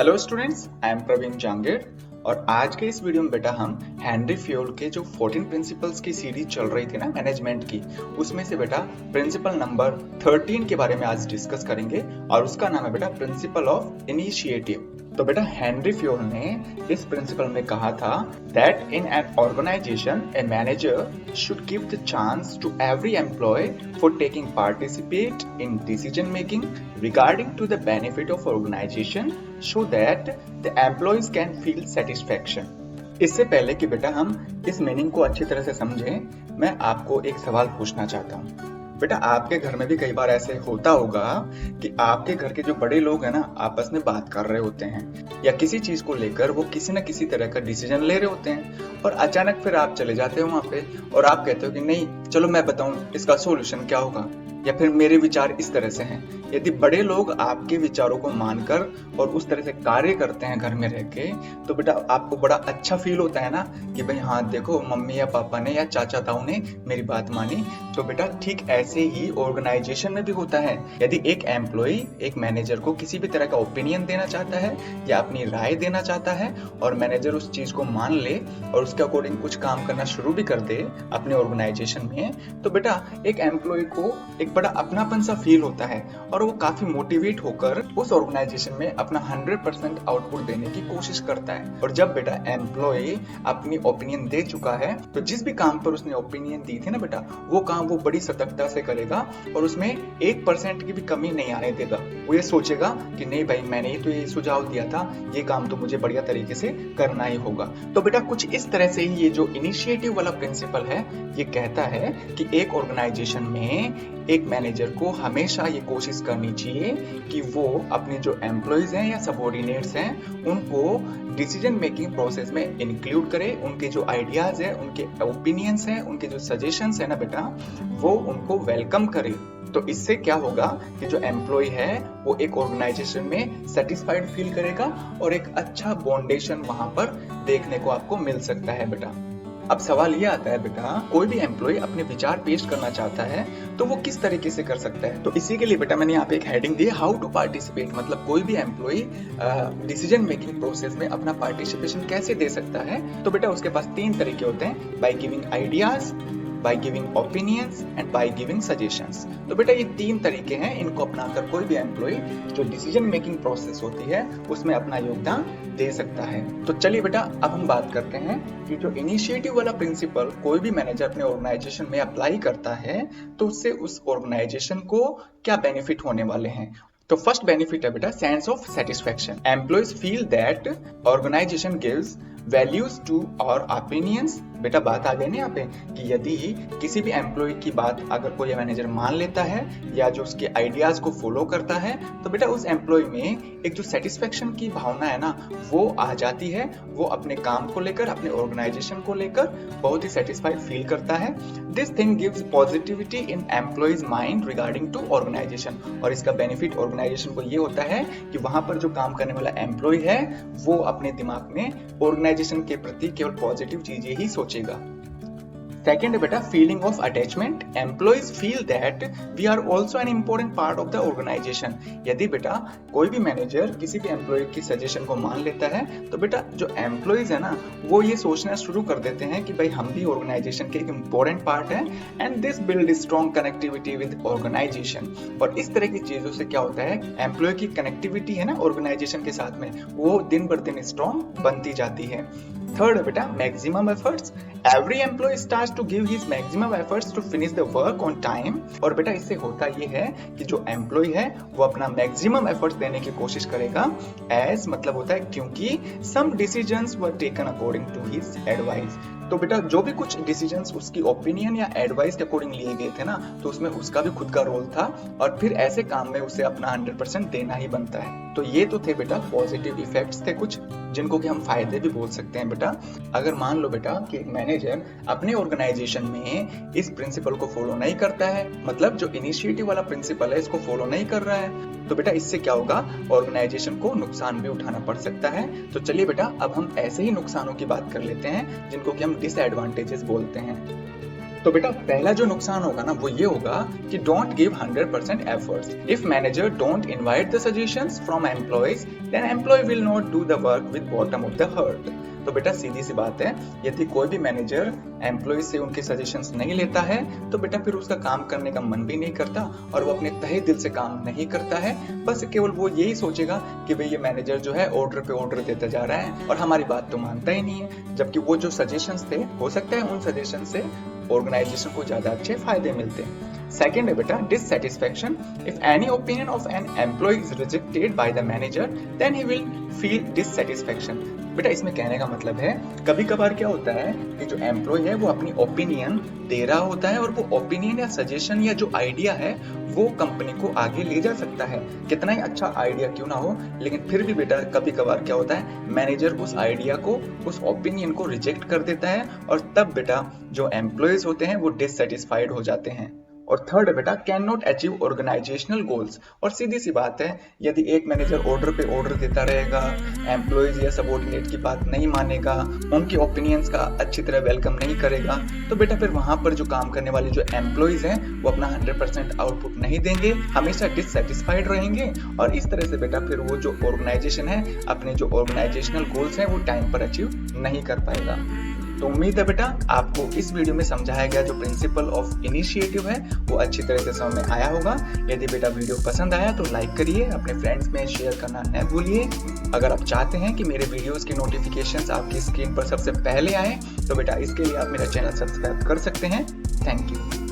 Hello students, I am Praveen Jangid और आज के इस वीडियो में बेटा हम हेनरी फ्योल के जो 14 प्रिंसिपल्स की सीरीज चल रही थी ना मैनेजमेंट की, उसमें से बेटा प्रिंसिपल नंबर 13 के बारे में आज डिस्कस करेंगे और उसका नाम है बेटा प्रिंसिपल ऑफ इनिशिएटिव। तो बेटा हेनरी फ्योल ने इस प्रिंसिपल में कहा था that in an organization a manager should give the chance to every employee for taking participate in decision making regarding to the benefit of organization so that the employees can feel satisfaction। इससे पहले कि बेटा हम इस meaning को अच्छी तरह से समझें, मैं आपको एक सवाल पूछना चाहता हूँ। बेटा आपके घर में भी कई बार ऐसे होता होगा कि आपके घर के जो बड़े लोग हैं ना, आपस में बात कर रहे होते हैं या किसी चीज को लेकर वो किसी न किसी तरह का डिसीजन ले रहे होते हैं और अचानक फिर आप चले जाते हो वहां पे और आप कहते हो कि नहीं चलो मैं बताऊं इसका सॉल्यूशन क्या होगा, या फिर मेरे विचार इस तरह से हैं। यदि बड़े लोग आपके विचारों को मानकर और उस तरह से कार्य करते हैं घर में रह के, तो बेटा आपको बड़ा अच्छा फील होता है ना कि भाई हाँ देखो मम्मी या पापा ने या चाचा ताऊ ने मेरी बात मानी। तो बेटा ठीक ऐसे ही ऑर्गेनाइजेशन में भी होता है। यदि एक एम्प्लॉय एक मैनेजर को किसी भी तरह का ओपिनियन देना चाहता है या अपनी राय देना चाहता है और मैनेजर उस चीज को मान ले और उसके अकॉर्डिंग कुछ काम करना शुरू भी कर दे अपने ऑर्गेनाइजेशन में, तो बेटा एक एम्प्लॉय को एक बड़ा अपनापन सा फील होता है और वो काफी मोटिवेट होकर उस ऑर्गेनाइजेशन में अपना 100% आउटपुट देने की कोशिश करता है। और जब बेटा एम्प्लॉय अपनी ओपिनियन दे चुका है तो जिस भी काम पर उसने ओपिनियन दी थी ना बेटा, वो काम वो बड़ी सतर्कता से करेगा और उसमें 1% की भी कमी नहीं आने देगा। वो ये सोचेगा कि नहीं भाई मैंने ही तो ये सुझाव दिया था, ये काम तो मुझे बढ़िया तरीके से करना ही होगा। तो बेटा कुछ इस तरह से ही ये जो इनिशिएटिव वाला प्रिंसिपल है ये कहता है कि एक ऑर्गेनाइजेशन में एक मैनेजर को हमेशा ये कोशिश करनी चाहिए कि वो अपने जो एम्प्लॉइज हैं या सबऑर्डिनेट्स हैं उनको डिसीजन मेकिंग प्रोसेस में इंक्लूड करे। उनके जो आइडियाज है, उनके ओपिनियंस हैं, उनके जो सजेशंस है ना बेटा, वो उनको वेलकम करे। तो इससे क्या होगा कि जो एम्प्लॉय है वो एक ऑर्गेनाइजेशन में सेटिस्फाइड फील करेगा और एक अच्छा बॉन्डेशन वहां पर देखने को आपको मिल सकता है बेटा। अब सवाल ये आता है बेटा, कोई भी एम्प्लॉय अपने विचार पेश करना चाहता है तो वो किस तरीके से कर सकता है। तो इसी के लिए बेटा मैंने यहाँ पे एक हेडिंग दी है, हाउ टू पार्टिसिपेट। मतलब कोई भी एम्प्लॉय डिसीजन मेकिंग प्रोसेस में अपना पार्टिसिपेशन कैसे दे सकता है। तो बेटा उसके पास 3 तरीके होते हैं, by giving ideas, by giving opinions and by giving suggestions। तो बेटा ये 3 तरीके हैं, इनको अपनाकर कोई भी एम्प्लॉय जो डिसीजन मेकिंग प्रोसेस होती है उसमें अपना योगदान दे सकता है। तो चलिए बेटा अब हम बात करते हैं कि जो इनिशिएटिव वाला प्रिंसिपल कोई भी मैनेजर अपने ऑर्गेनाइजेशन में अप्लाई करता है तो उससे उस ऑर्गेनाइजेशन को क्या बेनिफिट होने वाले हैं। तो फर्स्ट बेनिफिट है बेटा sense of satisfaction. Employees feel that organization gives values to और ओपिनियंस। बेटा बात आ गई ना यहाँ पे कि यदि किसी भी एम्प्लॉय की बात अगर कोई मैनेजर मान लेता है या जो उसके आइडियाज को फॉलो करता है तो बेटा उस एम्प्लॉय में एक जो सेटिस्फेक्शन की भावना है ना वो आ जाती है। वो अपने काम को लेकर, अपने ऑर्गेनाइजेशन को लेकर बहुत ही सेटिस्फाइड फील करता है। This thing gives positivity in employees mind regarding to organization. और इसका बेनिफिट ऑर्गेनाइजेशन को ये होता है कि वहां पर जो काम करने वाला एम्प्लॉय है वो अपने दिमाग में ऑर्गेनाइजेशन के प्रति केवल पॉजिटिव चीजें ही सोचेगा। सेकेंड बेटा feeling of attachment. Employees feel that we are also an important part of the organization. यदि बेटा कोई भी मैनेजर किसी भी एम्प्लॉय की सजेशन को मान लेता है तो बेटा जो एम्प्लॉयज है ना वो ये सोचना शुरू कर देते हैं कि भाई हम भी ऑर्गेनाइजेशन के एक इम्पोर्टेंट पार्ट है and this build strong connectivity with organization. और इस तरह की चीजों से क्या होता है, एम्प्लॉय की कनेक्टिविटी है ना ऑर्गेनाइजेशन के साथ में वो दिन बर दिन स्ट्रॉन्ग बनती जाती है। थर्ड बेटा maximum efforts. Every employee starts to give his maximum efforts to finish the work on time. और बेटा इससे होता ये है कि जो एम्प्लॉय है वो अपना मैक्सिमम एफर्ट्स देने की कोशिश करेगा। एज मतलब होता है क्योंकि some decisions were taken according to his advice. तो बेटा जो भी कुछ डिसीजंस उसकी ओपिनियन या एडवाइस के अकॉर्डिंग लिए गए थे ना तो उसमें उसका भी खुद का रोल था और फिर ऐसे काम में उसे अपना 100% देना ही बनता है। तो ये तो थे बेटा पॉजिटिव इफेक्ट्स थे कुछ जिनको कि हम फायदे भी बोल सकते हैं बेटा। अगर मान लो बेटा कि एक मैनेजर अपने ऑर्गेनाइजेशन में इस प्रिंसिपल को फॉलो नहीं करता है, मतलब जो इनिशिएटिव वाला प्रिंसिपल है इसको फॉलो नहीं कर रहा है, तो बेटा इससे क्या होगा, ऑर्गेनाइजेशन को नुकसान भी उठाना पड़ सकता है। तो चलिए बेटा अब हम ऐसे ही नुकसानों की बात कर लेते हैं जिनको कि हम डिसएडवांटेजेस बोलते हैं। तो बेटा पहला जो नुकसान होगा ना वो ये होगा कि don't give 100% efforts. If manager don't invite the suggestions from employees then employee will not do the work with bottom of the heart. तो बेटा सीधी सी बात है, यदि कोई भी मैनेजर एम्प्लॉय से उनके सजेशंस नहीं लेता है तो बेटा फिर उसका काम करने का मन भी नहीं करता और वो अपने तहे दिल से काम नहीं करता है। बस केवल वो यही सोचेगा कि भाई ये मैनेजर जो है ऑर्डर पे ऑर्डर देता जा रहा है और हमारी बात तो मानता ही नहीं है, जबकि वो जो सजेशंस थे हो सकता है उन सजेशन से ऑर्गेनाइजेशन को ज्यादा अच्छे फायदे मिलते हैं। सेकेंड है बेटा dissatisfaction. If any opinion of an employee is rejected by the manager then he will feel dissatisfaction. बेटा इसमें कहने का मतलब है कभी कभार क्या होता है कि जो एम्प्लॉय है वो अपनी ओपिनियन दे रहा होता है और वो ओपिनियन या सजेशन या जो आइडिया है वो कंपनी को आगे ले जा सकता है, कितना ही अच्छा आइडिया क्यों ना हो, लेकिन फिर भी बेटा कभी कभार क्या होता है मैनेजर उस आइडिया को उस ओपिनियन को रिजेक्ट कर देता है और तब बेटा जो एम्प्लॉयज होते हैं वो डिससेटिस्फाइड हो जाते हैं। और थर्ड है बेटा can not achieve organizational goals. और सीधी सी बात है यदि एक मैनेजर ऑर्डर पे ऑर्डर देता रहेगा, एम्प्लॉयज या सबऑर्डिनेट की बात नहीं मानेगा, उनकी ओपिनियंस का अच्छी तरह वेलकम नहीं करेगा तो बेटा फिर वहां पर जो काम करने वाले जो एम्प्लॉयज हैं वो अपना 100% आउटपुट नहीं देंगे, हमेशा डिससेटिस्फाइड रहेंगे और इस तरह से बेटा फिर वो जो ऑर्गेनाइजेशन है अपने जो ऑर्गेनाइजेशनल गोल्स हैं वो टाइम पर अचीव नहीं कर पाएगा। तो उम्मीद है बेटा आपको इस वीडियो में समझाया गया जो प्रिंसिपल ऑफ इनिशिएटिव है वो अच्छी तरह से समझ में आया होगा। यदि बेटा वीडियो पसंद आया तो लाइक करिए, अपने फ्रेंड्स में शेयर करना न भूलिए। अगर आप चाहते हैं कि मेरे वीडियोस की नोटिफिकेशंस आपकी स्क्रीन पर सबसे पहले आए तो बेटा इसके लिए आप मेरा चैनल सब्सक्राइब कर सकते हैं। Thank you.